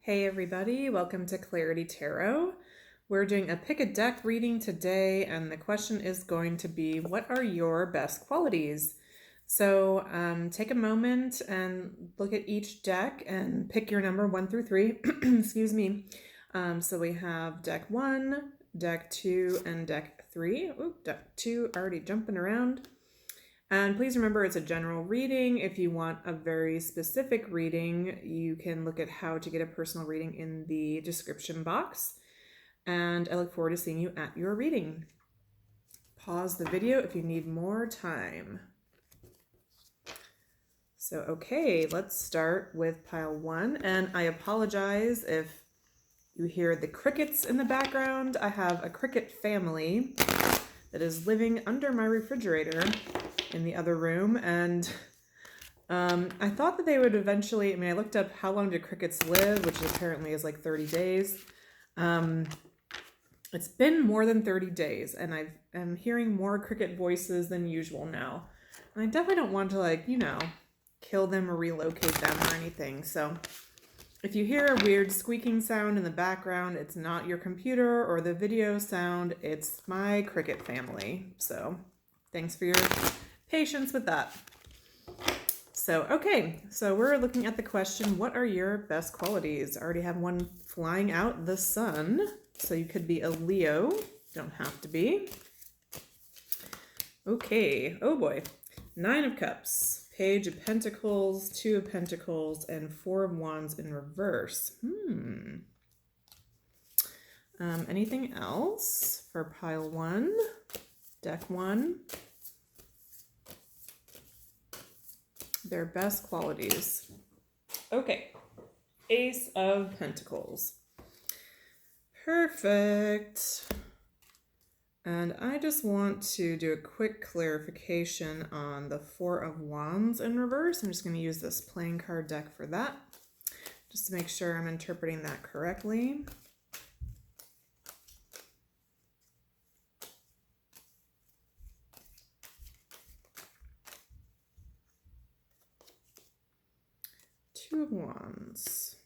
Hey everybody, welcome to Clarity Tarot. We're doing a pick a deck reading today, and the question is going to be, what are your best qualities? So take a moment and look at each deck and pick your number 1 through 3. Excuse me. So we have deck 1, deck 2, and deck 3. Ooh, deck 2 already jumping around. And please remember, it's a general reading. If you want a very specific reading, you can look at how to get a personal reading in the description box. And I look forward to seeing you at your reading. Pause the video if you need more time. So, okay, let's start with pile 1. And I apologize if you hear the crickets in the background. I have a cricket family that is living under my refrigerator in the other room, and I thought that they would eventually, I looked up how long do crickets live, which apparently is like 30 days. It's been more than 30 days, and I'm hearing more cricket voices than usual now. And I definitely don't want to, kill them or relocate them or anything. So if you hear a weird squeaking sound in the background, it's not your computer or the video sound, it's my cricket family. So thanks for your patience with that. So, okay, so we're looking at the question, what are your best qualities? I already have one flying out, the sun. So you could be a Leo, don't have to be. Okay, oh boy. 9 of Cups, Page of Pentacles, 2 of Pentacles, and 4 of Wands in reverse. Anything else for pile 1, deck 1? Their best qualities. Okay, Ace of Pentacles. Perfect. And I just want to do a quick clarification on the 4 of Wands in reverse. I'm just going to use this playing card deck for that, just to make sure I'm interpreting that correctly. Two of Wands.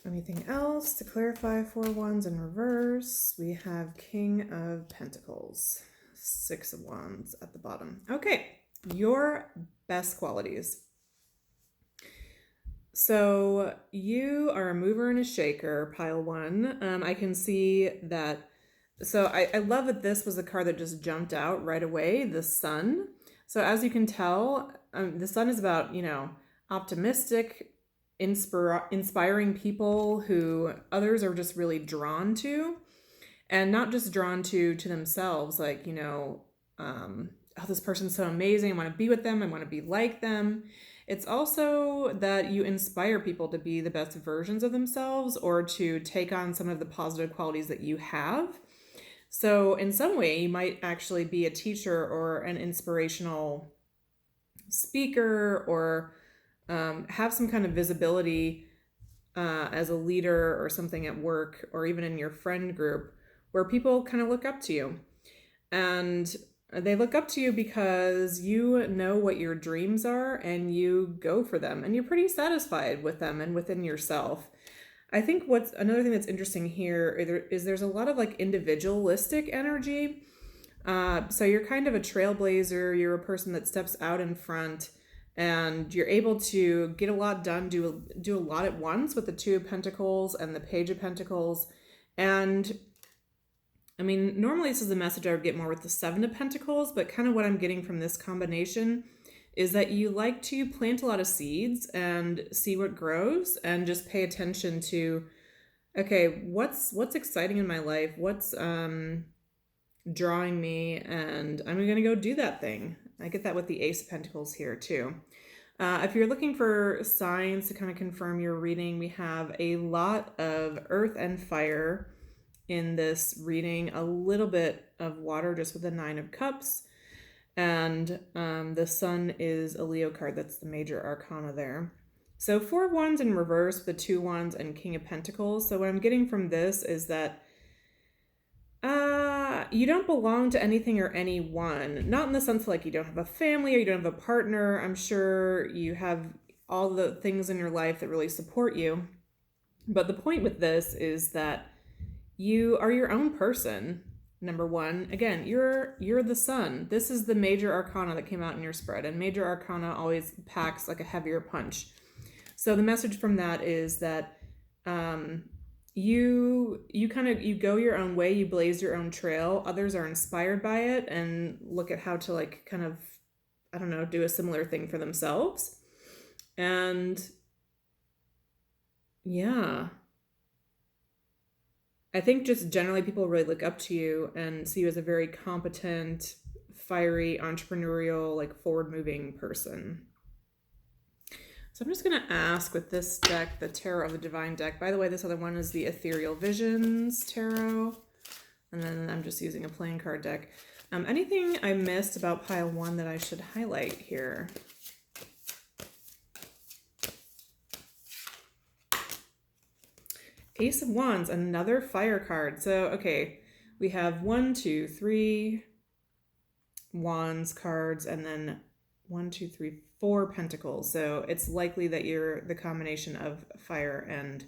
Anything else to clarify? 4 Wands in reverse. We have King of Pentacles, 6 of Wands at the bottom. Okay, your best qualities. So you are a mover and a shaker, pile 1. I can see that. So I love that this was a card that just jumped out right away, the sun. So as you can tell, the sun is about, optimistic, inspiring people who others are just really drawn to, and not just drawn to themselves, like, oh, this person's so amazing, I want to be with them, I want to be like them. It's also that you inspire people to be the best versions of themselves, or to take on some of the positive qualities that you have. So in some way, you might actually be a teacher or an inspirational speaker, or have some kind of visibility as a leader or something at work, or even in your friend group, where people kind of look up to you. And they look up to you because you know what your dreams are and you go for them, and you're pretty satisfied with them and within yourself. I think what's another thing that's interesting here is there's a lot of like individualistic energy. So you're kind of a trailblazer. You're a person that steps out in front, and you're able to get a lot done, do a lot at once with the 2 of Pentacles and the Page of Pentacles. And normally this is a message I would get more with the 7 of Pentacles, but kind of what I'm getting from this combination is that you like to plant a lot of seeds and see what grows, and just pay attention to, okay, what's exciting in my life? What's drawing me? And I'm going to go do that thing. I get that with the Ace of Pentacles here too. If you're looking for signs to kind of confirm your reading, we have a lot of earth and fire in this reading, a little bit of water just with the 9 of Cups, and the sun is a Leo card. That's the major arcana there. So 4 of Wands in reverse, the 2 Wands and King of Pentacles. So what I'm getting from this is that you don't belong to anything or anyone. Not in the sense like you don't have a family or you don't have a partner. I'm sure you have all the things in your life that really support you. But the point with this is that you are your own person. Number one, again, you're the sun. This is the major arcana that came out in your spread, and major arcana always packs like a heavier punch. So the message from that is that you go your own way, you blaze your own trail. Others are inspired by it and look at how to like kind of, I don't know, do a similar thing for themselves. And yeah, I think just generally people really look up to you and see you as a very competent, fiery, entrepreneurial, like forward moving person. So I'm just going to ask with this deck, the Tarot of the Divine deck. By the way, this other one is the Ethereal Visions Tarot. And then I'm just using a playing card deck. Anything I missed about pile 1 that I should highlight here? Ace of Wands, another fire card. So, okay, we have 1, 2, 3 Wands cards, and then 1, 2, 3, 4 Pentacles. So it's likely that you're the combination of fire and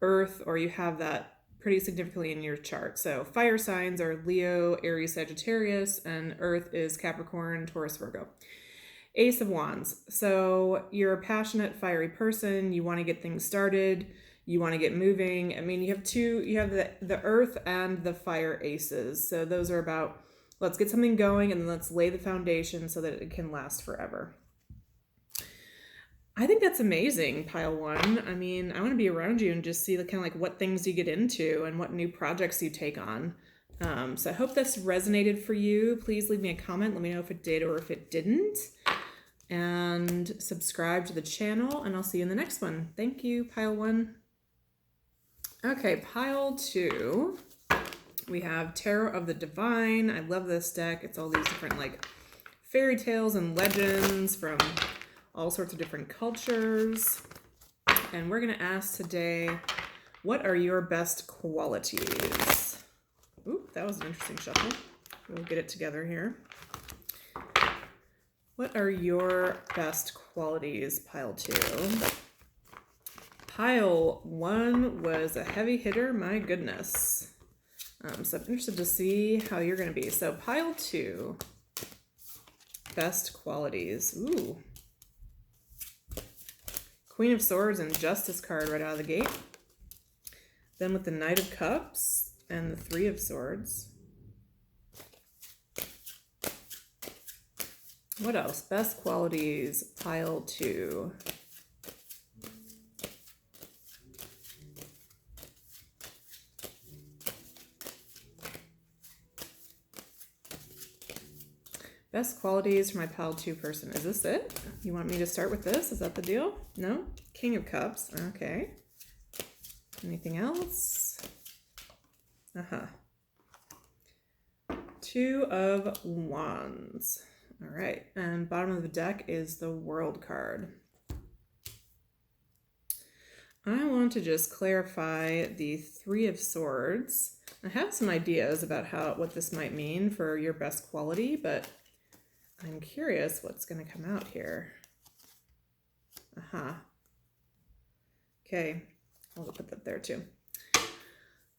earth, or you have that pretty significantly in your chart. So fire signs are Leo, Aries, Sagittarius, and earth is Capricorn, Taurus, Virgo. Ace of Wands. So you're a passionate, fiery person. You want to get things started. You want to get moving. I mean, you have the earth and the fire aces. So those are about, let's get something going and then let's lay the foundation so that it can last forever. I think that's amazing, pile 1. I mean, I want to be around you and just see the kind of like what things you get into and what new projects you take on. So I hope this resonated for you. Please leave me a comment. Let me know if it did or if it didn't. And subscribe to the channel, and I'll see you in the next one. Thank you, pile 1. Okay, pile 2. We have Tarot of the Divine. I love this deck. It's all these different like fairy tales and legends from all sorts of different cultures. And we're going to ask today, what are your best qualities? Ooh, that was an interesting shuffle. We'll get it together here. What are your best qualities, pile 2? Pile 1 was a heavy hitter, my goodness. So I'm interested to see how you're going to be. So pile 2, best qualities. Ooh. Queen of Swords and Justice card right out of the gate. Then with the Knight of Cups and the Three of Swords. What else? Best qualities, pile 2. Best qualities for my pile 2 person. Is this it? You want me to start with this? Is that the deal? No? King of Cups. Okay. Anything else? Uh-huh. 2 of Wands. All right, and bottom of the deck is the World card. I want to just clarify the Three of Swords. I have some ideas about what this might mean for your best quality, but I'm curious what's going to come out here. Aha. Okay, I'll put that there too.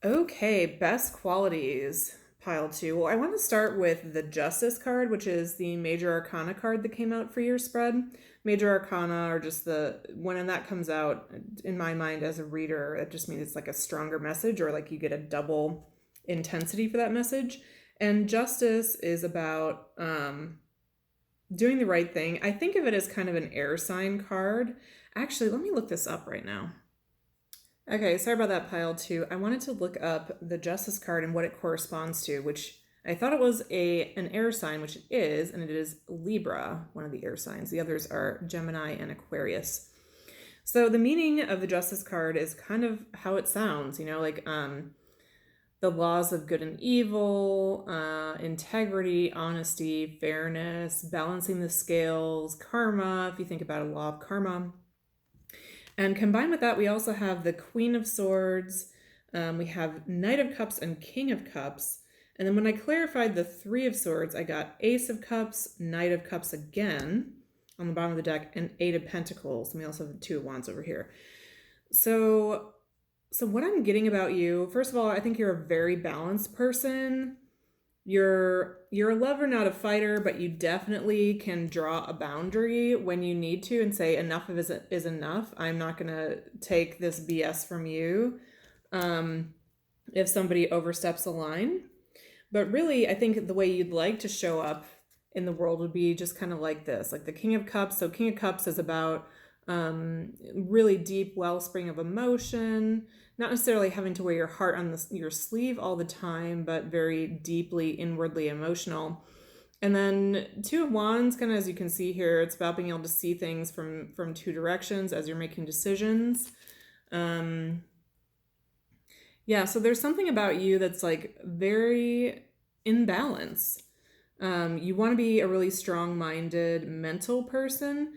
Okay, best qualities. Pile 2. Well, I want to start with the Justice card, which is the Major Arcana card that came out for your spread. Major Arcana are just when that comes out, in my mind as a reader, it just means it's like a stronger message, or like you get a double intensity for that message. And Justice is about doing the right thing. I think of it as kind of an air sign card. Actually, let me look this up right now. Okay, sorry about that, pile 2. I wanted to look up the Justice card and what it corresponds to, which I thought it was an air sign, which it is, and it is Libra, one of the air signs. The others are Gemini and Aquarius. So the meaning of the Justice card is kind of how it sounds, like the laws of good and evil, integrity, honesty, fairness, balancing the scales, karma, if you think about a law of karma. And combined with that, we also have the Queen of Swords, we have Knight of Cups and King of Cups. And then when I clarified the Three of Swords, I got Ace of Cups, Knight of Cups again on the bottom of the deck, and Eight of Pentacles. And we also have the Two of Wands over here. So what I'm getting about you, first of all, I think you're a very balanced person. You're a lover, not a fighter, but you definitely can draw a boundary when you need to and say enough of it is enough. I'm not going to take this BS from you if somebody oversteps a line. But really, I think the way you'd like to show up in the world would be just kind of like this, like the King of Cups. So King of Cups is about really deep wellspring of emotion, not necessarily having to wear your heart on your sleeve all the time, but very deeply inwardly emotional. And then Two of Wands, kind of as you can see here, it's about being able to see things from two directions as you're making decisions. Yeah, so there's something about you that's like very in balance. You want to be a really strong-minded mental person,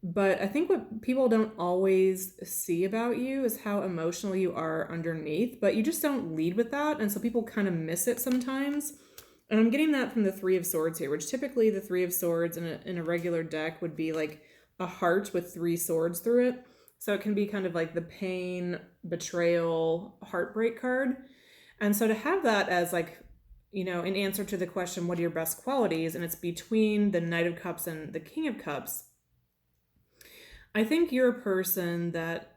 but I think what people don't always see about you is how emotional you are underneath, but you just don't lead with that, and so people kind of miss it sometimes. And I'm getting that from the Three of Swords here, which typically the Three of Swords in a regular deck would be like a heart with three swords through it. So it can be kind of like the pain, betrayal, heartbreak card. And so to have that as like, in answer to the question, what are your best qualities? And it's between the Knight of Cups and the King of Cups. I think you're a person that,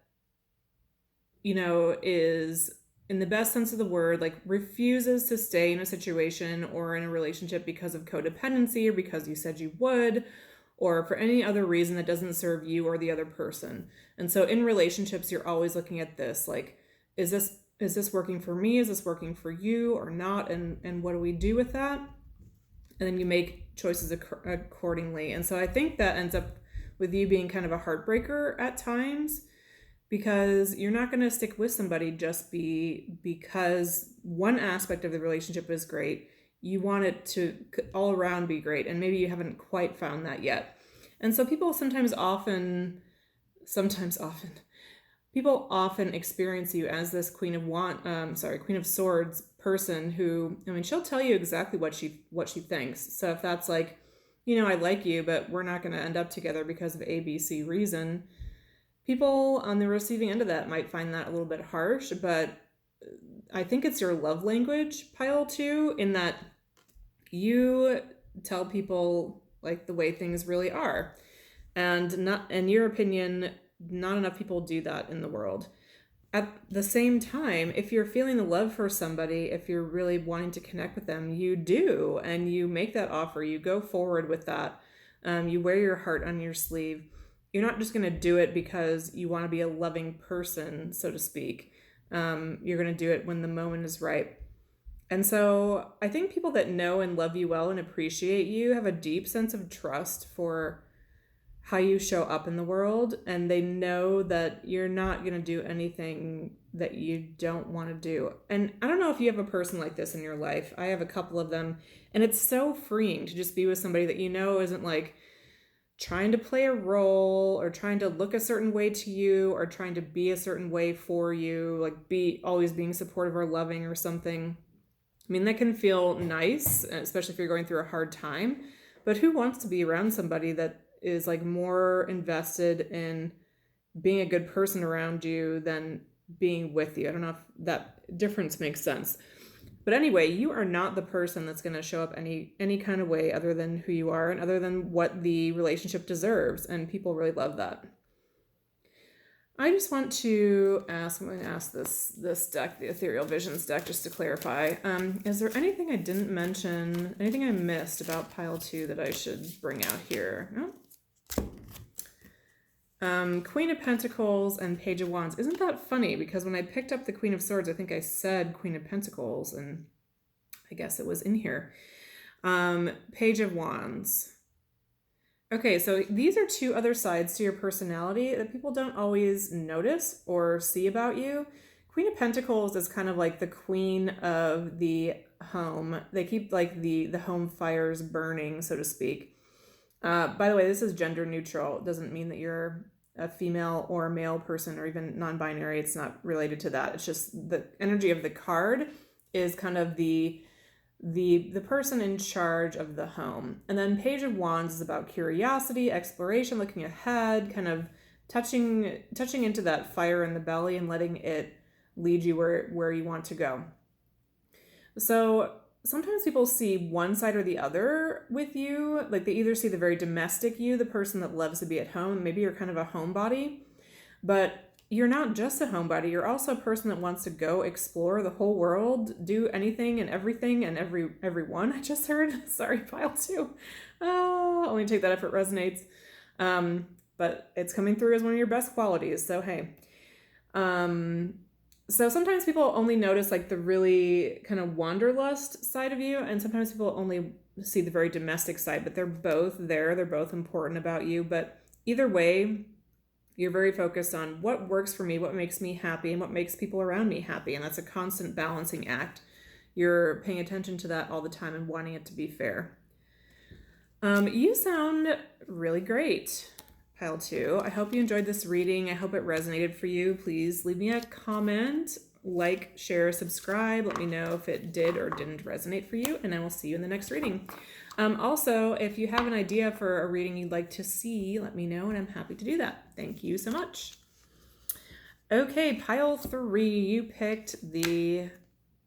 is in the best sense of the word, like refuses to stay in a situation or in a relationship because of codependency or because you said you would, or for any other reason that doesn't serve you or the other person. And so in relationships, you're always looking at this, like, is this working for me? Is this working for you or not? And what do we do with that? And then you make choices accordingly. And so I think that ends up with you being kind of a heartbreaker at times, because you're not going to stick with somebody just because one aspect of the relationship is great. You want it to all around be great, and maybe you haven't quite found that yet. And so people people often experience you as this Queen of Swords person who, she'll tell you exactly what she thinks. So if that's like, I like you, but we're not going to end up together because of ABC reason, people on the receiving end of that might find that a little bit harsh, but I think it's your love language, pile 2, in that you tell people like the way things really are. And not, in your opinion, not enough people do that in the world. At the same time, if you're feeling the love for somebody, if you're really wanting to connect with them, you do, and you make that offer, you go forward with that. You wear your heart on your sleeve. You're not just going to do it because you want to be a loving person, so to speak. You're going to do it when the moment is right. And so I think people that know and love you well and appreciate you have a deep sense of trust for how you show up in the world, and they know that you're not going to do anything that you don't want to do. And I don't know if you have a person like this in your life. I have a couple of them, and it's so freeing to just be with somebody that isn't like trying to play a role or trying to look a certain way to you or trying to be a certain way for you, like be always being supportive or loving or something. That can feel nice, especially if you're going through a hard time, but who wants to be around somebody that is like more invested in being a good person around you than being with you? I don't know if that difference makes sense. But anyway, you are not the person that's going to show up any kind of way other than who you are and other than what the relationship deserves. And people really love that. I just want to ask, I'm going to ask this deck, the Ethereal Visions deck, just to clarify. Is there anything I didn't mention, anything I missed about pile 2 that I should bring out here? No? Queen of Pentacles and Page of Wands. Isn't that funny? Because when I picked up the Queen of Swords, I think I said Queen of Pentacles, and I guess it was in here. Page of Wands. Okay, so these are two other sides to your personality that people don't always notice or see about you. Queen of Pentacles is kind of like the queen of the home. They keep like the home fires burning, so to speak. By the way, this is gender neutral. It doesn't mean that you're a female or a male person, or even non-binary. It's not related to that. It's just the energy of the card is kind of the person in charge of the home. And then Page of Wands is about curiosity, exploration, looking ahead, kind of touching into that fire in the belly and letting it lead you where you want to go. So sometimes people see one side or the other with you. Like they either see the very domestic you, the person that loves to be at home, maybe you're kind of a homebody, but you're not just a homebody, you're also a person that wants to go explore the whole world, do anything and everything and everyone. I just heard. Sorry, pile two. Only take that if it resonates. But it's coming through as one of your best qualities. So hey. So sometimes people only notice like the really kind of wanderlust side of you, and sometimes people only see the very domestic side, but they're both there. They're both important about you. But either way, you're very focused on what works for me, what makes me happy, and what makes people around me happy. And that's a constant balancing act. You're paying attention to that all the time and wanting it to be fair. You sound really great, pile two. I hope you enjoyed this reading. I hope it resonated for you. Please leave me a comment, like, share, subscribe. Let me know if it did or didn't resonate for you, and I will see you in the next reading. Also, if you have an idea for a reading you'd like to see, let me know, and I'm happy to do that. Thank you so much. Okay, pile three, you picked the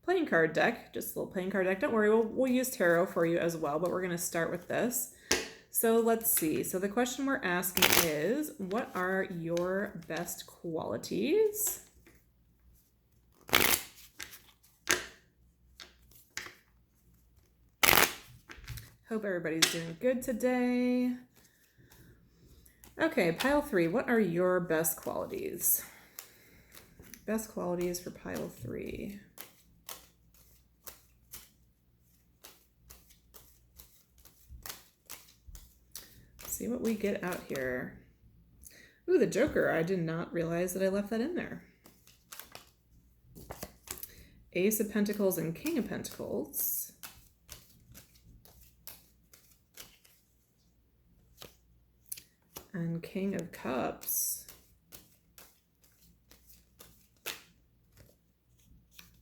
playing card deck, just a little playing card deck. Don't worry, we'll use tarot for you as well, but we're going to start with this. So let's see. So the question we're asking is, what are your best qualities? Hope everybody's doing good today. Okay, pile three, what are your best qualities? Best qualities for pile three. Let's see what we get out here. Ooh, the Joker. I did not realize that I left that in there. Ace of Pentacles and King of Pentacles. And King of Cups.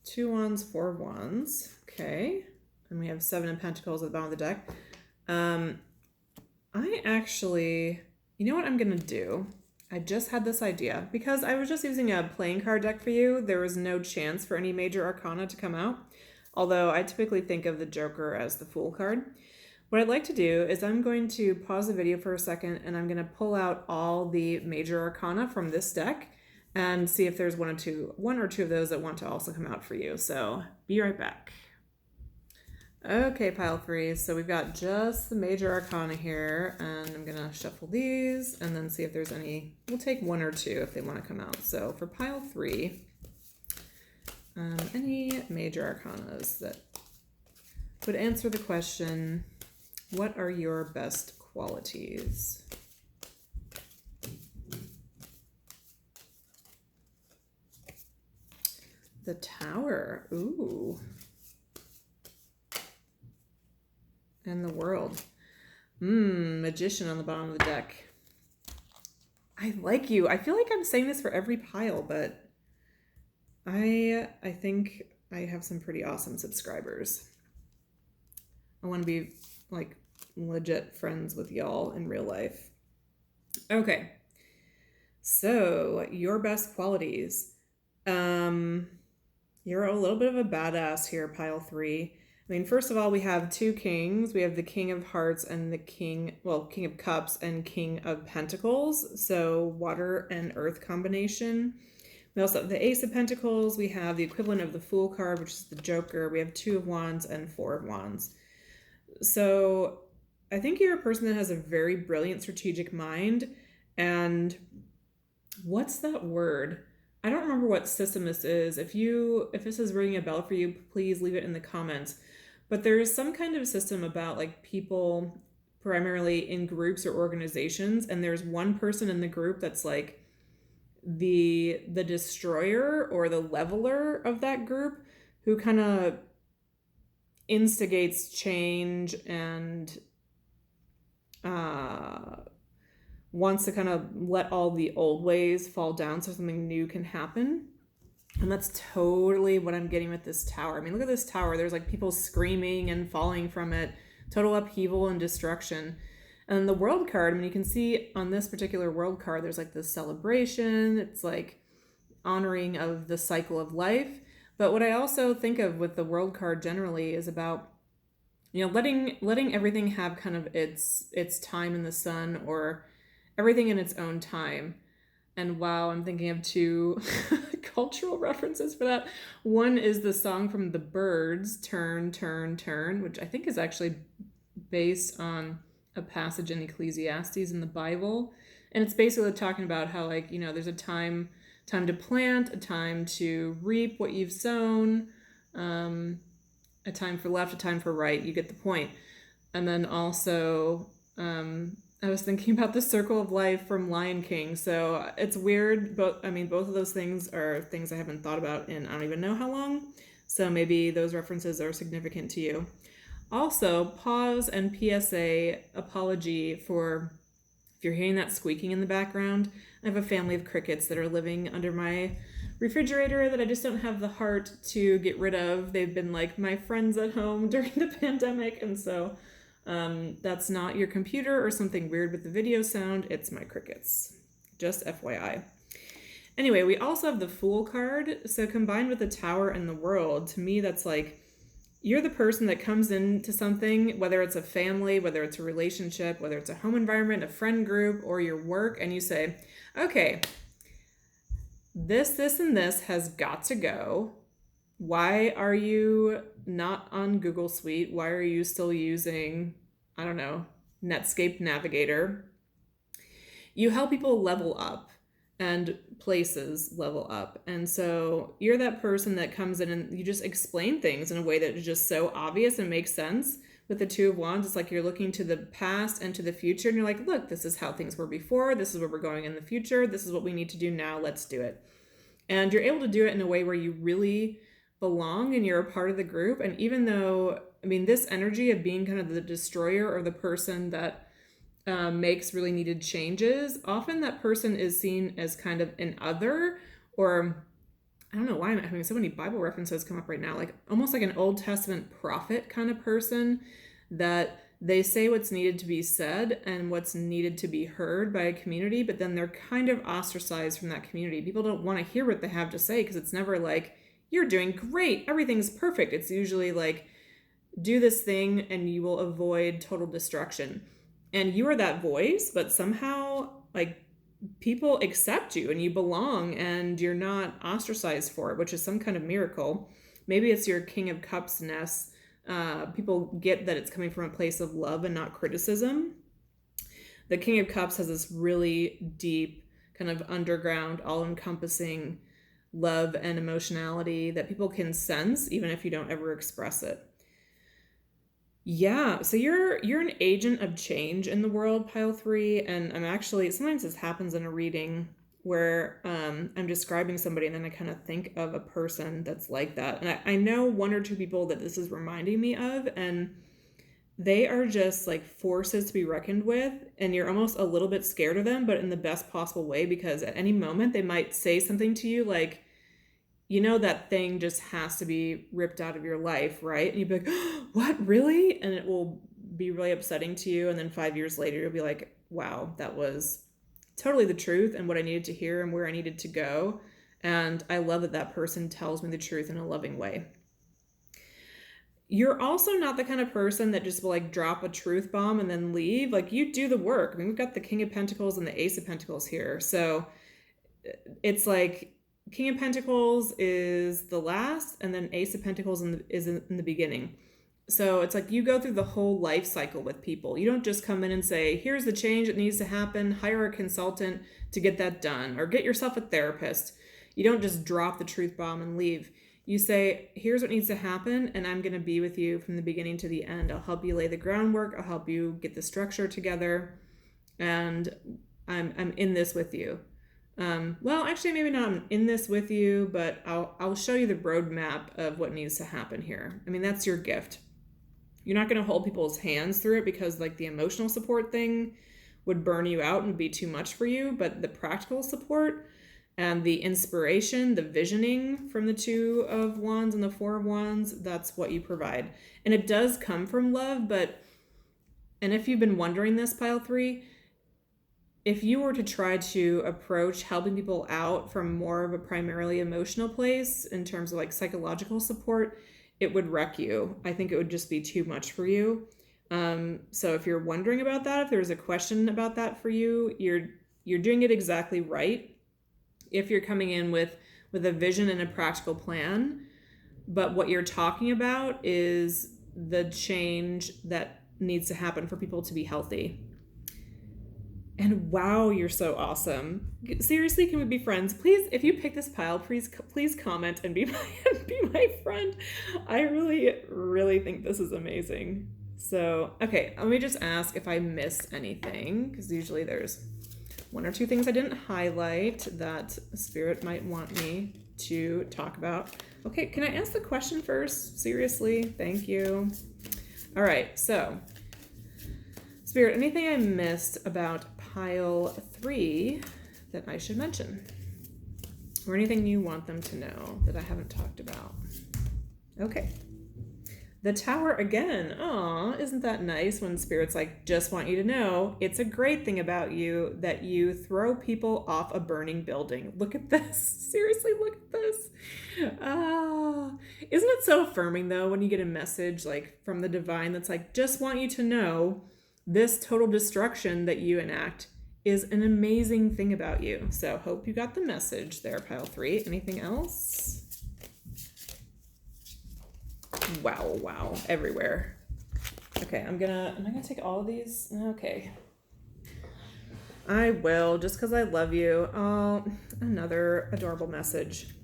2 wands, 4 wands. Okay. And we have 7 of Pentacles at the bottom of the deck. I actually, you know what I'm going to do? I just had this idea. Because I was just using a playing card deck for you, there was no chance for any major arcana to come out. Although I typically think of the Joker as the Fool card. What I'd like to do is I'm going to pause the video for a second and I'm going to pull out all the major arcana from this deck and see if there's one or two of those that want to also come out for you. So be right back. Okay, pile three. So we've got just the major arcana here, and I'm going to shuffle these and then see if there's any. We'll take 1 or 2 if they want to come out. So for pile three, any major arcanas that would answer the question, what are your best qualities? The Tower. Ooh. And the World. Magician on the bottom of the deck. I like you. I feel like I'm saying this for every pile, but I think I have some pretty awesome subscribers. I want to be like legit friends with y'all in real life. Okay. So your best qualities. You're a little bit of a badass here, pile three. I mean, first of all, we have 2 kings. We have the King of Hearts and the King of Cups and King of Pentacles. So water and earth combination. We also have the Ace of Pentacles. We have the equivalent of the Fool card, which is the Joker. We have 2 of Wands and 4 of Wands. So I think you're a person that has a very brilliant strategic mind. And what's that word? I don't remember what system this is. If this is ringing a bell for you, please leave it in the comments. But there is some kind of system about like people primarily in groups or organizations, and there's one person in the group that's like the destroyer or the leveler of that group, who kind of instigates change and wants to kind of let all the old ways fall down so something new can happen. And that's totally what I'm getting with this tower. I mean, look at this tower. There's like people screaming and falling from it, total upheaval and destruction. And the world card, I mean, you can see on this particular world card, there's like this celebration. It's like honoring of the cycle of life. But what I also think of with the world card generally is about, you know, letting everything have kind of its time in the sun, or everything in its own time. And wow, I'm thinking of two cultural references for that. One is the song from the Byrds, Turn, Turn, Turn, which I think is actually based on a passage in Ecclesiastes in the Bible. And it's basically talking about how, like, you know, there's a time to plant, a time to reap what you've sown, a time for left, a time for right. You get the point. And then also, I was thinking about the circle of life from Lion King. So it's weird, but I mean, both of those things are things I haven't thought about in I don't even know how long. So maybe those references are significant to you. Also, pause and PSA apology for if you're hearing that squeaking in the background. I have a family of crickets that are living under my refrigerator that I just don't have the heart to get rid of. They've been like my friends at home during the pandemic, and so that's not your computer or something weird with the video sound. It's my crickets. Just FYI. Anyway, we also have the Fool card. So combined with the Tower and the World, to me that's like, you're the person that comes into something, whether it's a family, whether it's a relationship, whether it's a home environment, a friend group, or your work, and you say, okay, this, and this has got to go. Why are you not on Google Suite? Why are you still using, I don't know, Netscape Navigator? You help people level up and places level up. And so you're that person that comes in and you just explain things in a way that is just so obvious and makes sense. With the Two of Wands, it's like you're looking to the past and to the future, and you're like, look, this is how things were before. This is where we're going in the future. This is what we need to do now. Let's do it. And you're able to do it in a way where you really belong and you're a part of the group. And even though, I mean, this energy of being kind of the destroyer or the person that makes really needed changes, often that person is seen as kind of an other, or I don't know why I'm having so many Bible references come up right now, like almost like an Old Testament prophet kind of person, that they say what's needed to be said and what's needed to be heard by a community, but then they're kind of ostracized from that community. People don't want to hear what they have to say because it's never like, you're doing great, everything's perfect. It's usually like, do this thing and you will avoid total destruction. And you are that voice, but somehow like people accept you and you belong and you're not ostracized for it, which is some kind of miracle. Maybe it's your King of Cups-ness. People get that it's coming from a place of love and not criticism. The King of Cups has this really deep, kind of underground, all-encompassing love and emotionality that people can sense even if you don't ever express it. Yeah, so you're an agent of change in the world, pile 3, and I'm actually, sometimes this happens in a reading where I'm describing somebody and then I kind of think of a person that's like that. And I know one or two people that this is reminding me of, and they are just like forces to be reckoned with, and you're almost a little bit scared of them, but in the best possible way, because at any moment they might say something to you like, you know, that thing just has to be ripped out of your life, right? And you'd be like, oh, what, really? And it will be really upsetting to you. And then 5 years later, you'll be like, wow, that was totally the truth and what I needed to hear and where I needed to go. And I love that that person tells me the truth in a loving way. You're also not the kind of person that just will like drop a truth bomb and then leave. Like, you do the work. I mean, we've got the King of Pentacles and the Ace of Pentacles here. So it's like, King of Pentacles is the last, and then Ace of Pentacles is in the beginning. So it's like you go through the whole life cycle with people. You don't just come in and say, here's the change that needs to happen, hire a consultant to get that done, or get yourself a therapist. You don't just drop the truth bomb and leave. You say, here's what needs to happen, and I'm going to be with you from the beginning to the end. I'll help you lay the groundwork. I'll help you get the structure together, and I'm in this with you. Well, actually, maybe not I'm in this with you, but I'll show you the roadmap of what needs to happen here. I mean, that's your gift. You're not going to hold people's hands through it, because like the emotional support thing, would burn you out and be too much for you, but the practical support and the inspiration, the visioning from the Two of Wands and the Four of Wands, that's what you provide. And it does come from love, and if you've been wondering this, pile 3, if you were to try to approach helping people out from more of a primarily emotional place in terms of like psychological support, it would wreck you. I think it would just be too much for you. So if you're wondering about that, if there's a question about that for you, you're doing it exactly right. If you're coming in with a vision and a practical plan, but what you're talking about is the change that needs to happen for people to be healthy. And wow, you're so awesome. Seriously, can we be friends? Please, if you pick this pile, please comment and be my friend. I really, really think this is amazing. So, okay, let me just ask if I missed anything, because usually there's 1 or 2 things I didn't highlight that Spirit might want me to talk about. Okay, can I ask the question first? Seriously, thank you. All right, so Spirit, anything I missed about pile 3 that I should mention? Or anything you want them to know that I haven't talked about? Okay. The Tower again. Aw, isn't that nice when Spirit's like, just want you to know, it's a great thing about you that you throw people off a burning building. Look at this. Seriously, look at this. Isn't it so affirming though when you get a message like from the divine that's like, just want you to know this total destruction that you enact is an amazing thing about you. So hope you got the message there, pile 3. Anything else? Wow, everywhere. Okay, am I gonna take all of these? Okay. I will, just because I love you. Oh, another adorable message.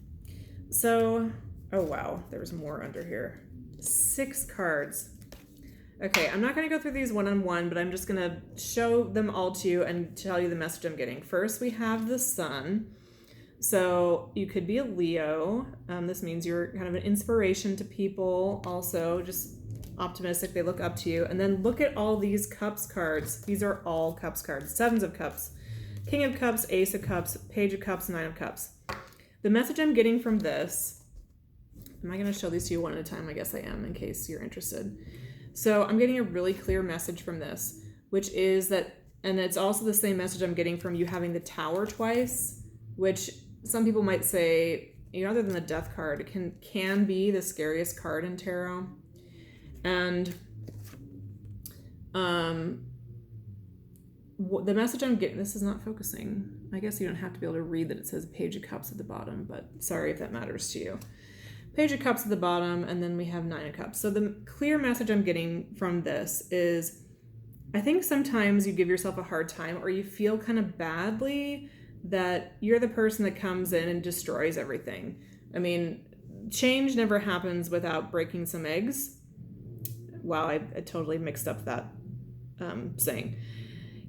So, oh wow, there's more under here. 6 cards. Okay, I'm not going to go through these one-on-one, but I'm just going to show them all to you and tell you the message I'm getting. First, we have the Sun. So you could be a Leo. This means you're kind of an inspiration to people. Also, just optimistic. They look up to you. And then look at all these Cups cards. These are all Cups cards. 7s of Cups, King of Cups, Ace of Cups, Page of Cups, 9 of Cups. The message I'm getting from this, am I going to show these to you one at a time? I guess I am, in case you're interested. So I'm getting a really clear message from this, which is that, and it's also the same message I'm getting from you having the Tower twice, which some people might say, other than the Death card, it can be the scariest card in tarot. And the message I'm getting, this is not focusing. I guess you don't have to be able to read that it says Page of Cups at the bottom, but sorry if that matters to you. Page of Cups at the bottom, and then we have 9 of Cups. So the clear message I'm getting from this is, I think sometimes you give yourself a hard time, or you feel kind of badly that you're the person that comes in and destroys everything. I mean, change never happens without breaking some eggs. Wow, I totally mixed up that saying.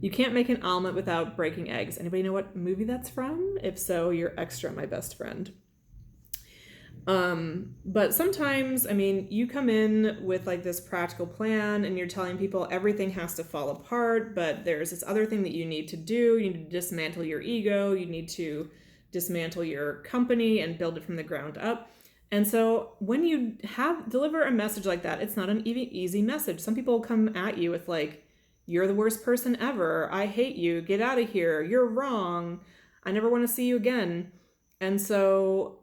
You can't make an omelet without breaking eggs. Anybody know what movie that's from? If so, you're extra my best friend. But sometimes, I mean, you come in with like this practical plan and you're telling people everything has to fall apart, but there's this other thing that you need to do. You need to dismantle your ego. You need to dismantle your company and build it from the ground up. And so when you deliver a message like that, it's not an easy message. Some people come at you with like, you're the worst person ever. I hate you. Get out of here. You're wrong. I never want to see you again. And so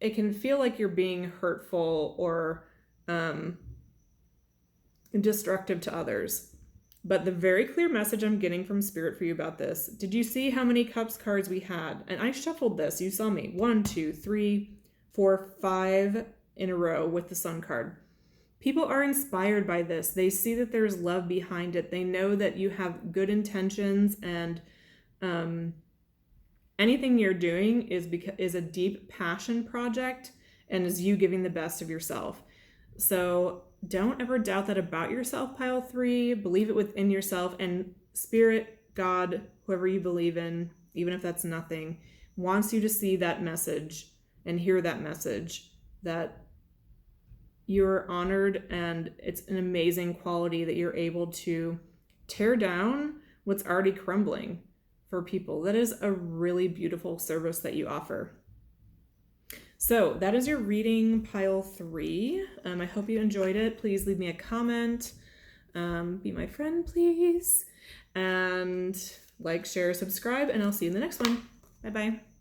it can feel like you're being hurtful or destructive to others. But the very clear message I'm getting from Spirit for you about this, did you see how many Cups cards we had? And I shuffled this. You saw me. 1, 2, 3, 4, 5 in a row with the Sun card. People are inspired by this. They see that there's love behind it. They know that you have good intentions, and anything you're doing is a deep passion project and is you giving the best of yourself. So don't ever doubt that about yourself, pile 3. Believe it within yourself, and Spirit, God, whoever you believe in, even if that's nothing, wants you to see that message and hear that message, that you're honored, and it's an amazing quality that you're able to tear down what's already crumbling for people. That is a really beautiful service that you offer. So that is your reading pile 3. I hope you enjoyed it. Please leave me a comment. Be my friend, please. And like, share, subscribe, and I'll see you in the next one. Bye-bye.